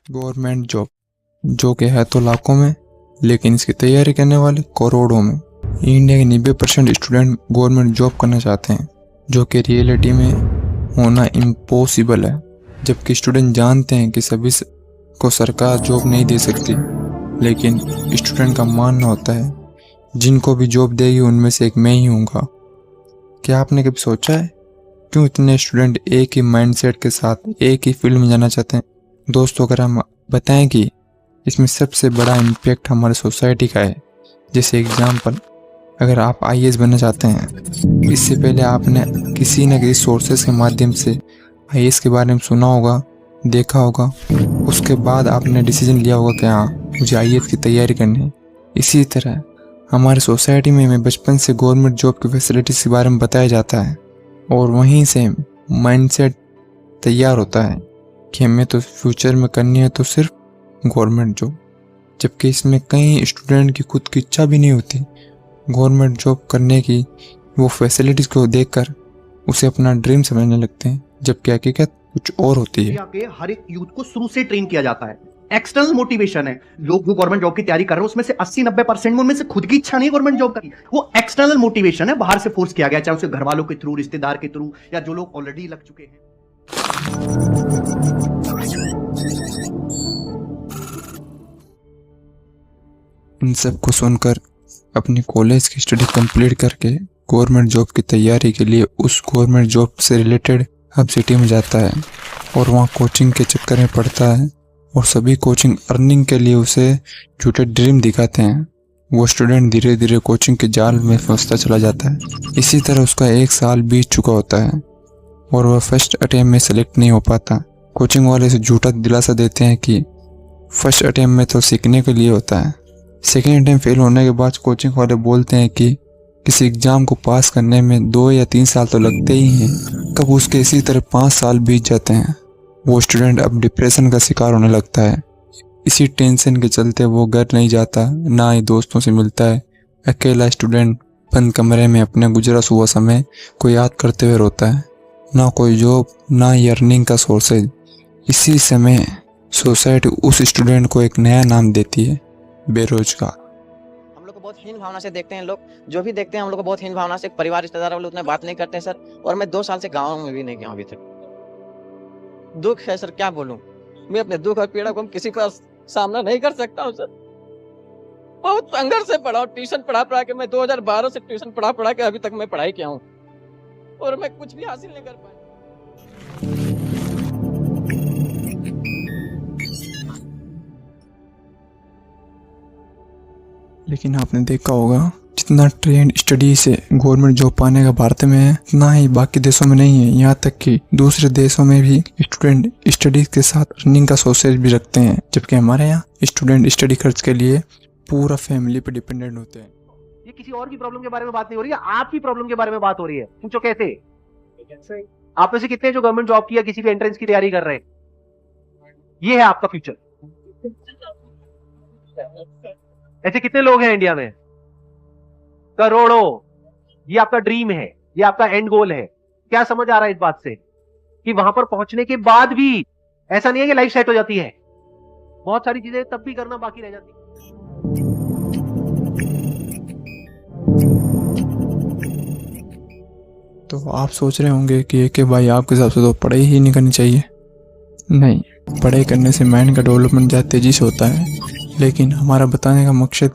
Government job जो कि है तो लाखों में, लेकिन इसकी तैयारी करने वाले करोड़ों में। इंडिया के 90% स्टूडेंट गवर्नमेंट जॉब करना चाहते हैं, जो कि रियलिटी में होना इम्पॉसिबल है। जबकि स्टूडेंट जानते हैं कि सभी को सरकार जॉब नहीं दे सकती, लेकिन स्टूडेंट का मानना होता है जिनको भी जॉब देगी उनमें से एक मैं ही हूँगा। क्या आपने कभी सोचा है क्यों इतने स्टूडेंट एक ही माइंडसेट के साथ एक ही फील्ड में जाना चाहते हैं? दोस्तों, अगर हम बताएं कि इसमें सबसे बड़ा इम्पैक्ट हमारे सोसाइटी का है। जैसे एग्जाम्पल, अगर आप आईएएस बनना चाहते हैं, इससे पहले आपने किसी न किसी सोर्सेस के माध्यम से आईएएस के बारे में सुना होगा, देखा होगा। उसके बाद आपने डिसीजन लिया होगा कि हाँ, मुझे आईएएस की तैयारी करनी है। इसी तरह हमारे सोसाइटी में हमें बचपन से गवर्नमेंट जॉब की फैसिलिटीज़ के बारे में बताया जाता है, और वहीं से माइंडसेट तैयार होता है कि हमें तो फ्यूचर में करनी है तो सिर्फ गवर्नमेंट जॉब। जबकि इसमें कई स्टूडेंट की खुद की इच्छा भी नहीं होती गवर्नमेंट जॉब करने की। वो फैसिलिटीज़ को देखकर उसे अपना ड्रीम समझने लगते हैं, जबकि हकीकत कुछ और होती है। के हर एक यूथ को शुरू से ट्रेन किया जाता है। एक्सटर्नल मोटिवेशन है। लोग जो गवर्नमेंट जॉब की तैयारी कर रहे हैं उसमें से 80-90% में उनमें से खुद की इच्छा नहीं गवर्नमेंट जॉब करनी। वो एक्सटर्नल मोटिवेशन है, बाहर से फोर्स किया गया, चाहे उसे घर वालों के थ्रू, रिश्तेदार के थ्रू, या जो लोग ऑलरेडी लग चुके हैं। इन सब को सुनकर अपनी कॉलेज की स्टडी कंप्लीट करके गवर्नमेंट जॉब की तैयारी के लिए उस गवर्नमेंट जॉब से रिलेटेड हब सिटी में जाता है, और वहाँ कोचिंग के चक्कर में पड़ता है, और सभी कोचिंग अर्निंग के लिए उसे झूठे ड्रीम दिखाते हैं। वो स्टूडेंट धीरे धीरे कोचिंग के जाल में फंसता चला जाता है। इसी तरह उसका 1 साल बीत चुका होता है और वह फर्स्ट अटेम्प्ट में सेलेक्ट नहीं हो पाता। कोचिंग वाले उसे झूठा दिलासा देते हैं कि फर्स्ट अटेम्प्ट में तो सीखने के लिए होता है। सेकेंड अटेम्प्ट फेल होने के बाद कोचिंग वाले बोलते हैं कि किसी एग्ज़ाम को पास करने में 2 या 3 साल तो लगते ही हैं। कब उसके इसी तरह 5 साल बीत जाते हैं। वो स्टूडेंट अब डिप्रेशन का शिकार होने लगता है। इसी टेंशन के चलते वो घर नहीं जाता, ना ही दोस्तों से मिलता है। अकेला स्टूडेंट बंद कमरे में अपने गुजरा हुआ समय को याद करते हुए रोता है। ना कोई जॉब, ना ही अर्निंग का सोर्सेज। इसी समय सोसाइटी उस स्टूडेंट को एक नया नाम देती है, बेरोजगार। हम लोग को बहुत हीन भावना से देखते हैं। लोग जो भी देखते हैं हम लोग को बहुत हीन भावना से, परिवार रिश्तेदार वाले उतने बात नहीं करते हैं सर। और मैं 2 साल से गाँव में भी नहीं गया अभी तक। दुख है सर, क्या बोलूं। मैं अपने दुख और पीड़ा को किसी का सामना नहीं कर सकता हूँ सर। बहुत संघर्ष से पढ़ा, ट्यूशन पढ़ा के मैं 2012 से ट्यूशन पढ़ा के अभी तक मैं पढ़ाई किया हूँ, और मैं कुछ भी हासिल नहीं कर पाया। लेकिन आपने देखा होगा जितना ट्रेंड स्टडी से गवर्नमेंट जॉब पाने का भारत में है, उतना ही बाकी देशों में नहीं है। यहाँ तक कि दूसरे देशों में भी स्टूडेंट स्टडी के साथ अर्निंग का सोर्सेज भी रखते हैं, जबकि हमारे यहाँ स्टूडेंट स्टडी खर्च के लिए पूरा फैमिली पे डिपेंडेंट होते हैं। ये किसी और की प्रॉब्लम के बारे में बात नहीं हो रही है, आपकी प्रॉब्लम के बारे में बात हो रही है। पूछो कैसे? आप में से कितने जो गवर्नमेंट जॉब की या किसी भी एंट्रेंस की तैयारी कर रहे हैं? ये है आपका फ्यूचर। ऐसे कितने लोग हैं इंडिया में? करोड़ों। ये आपका ड्रीम है, ये आपका एंड गोल है। क्या समझ आ रहा है इस बात से कि वहां पर पहुंचने के बाद भी ऐसा नहीं है कि लाइफ सेट हो जाती है, बहुत सारी चीजें तब भी करना बाकी रह जाती है। तो आप सोच रहे होंगे कि एक भाई आपके हिसाब से तो पढ़ाई ही नहीं करनी चाहिए। नहीं, पढ़ाई करने से माइंड का डेवलपमेंट ज़्यादा तेज़ी से होता है, लेकिन हमारा बताने का मकसद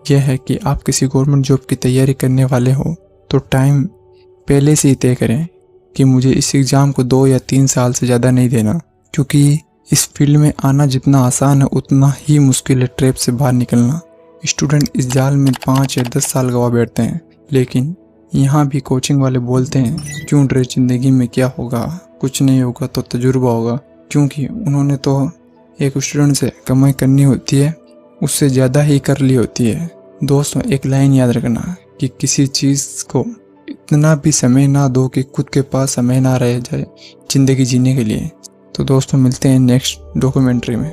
यह है कि आप किसी गवर्नमेंट जॉब की तैयारी करने वाले हो तो टाइम पहले से ही तय करें कि मुझे इस एग्ज़ाम को 2 या 3 साल से ज़्यादा नहीं देना, क्योंकि इस फील्ड में आना जितना आसान है उतना ही मुश्किल है ट्रैप से बाहर निकलना। स्टूडेंट इस जाल में 5 या 10 साल गवा बैठते हैं, लेकिन यहाँ भी कोचिंग वाले बोलते हैं क्यों डरे, ज़िंदगी में क्या होगा, कुछ नहीं होगा तो तजुर्बा होगा। क्योंकि उन्होंने तो एक स्टूडेंट से कमाई करनी होती है, उससे ज़्यादा ही कर ली होती है। दोस्तों, एक लाइन याद रखना कि किसी चीज़ को इतना भी समय ना दो कि खुद के पास समय ना रह जाए ज़िंदगी जीने के लिए। तो दोस्तों, मिलते हैं नेक्स्ट डॉक्यूमेंट्री में।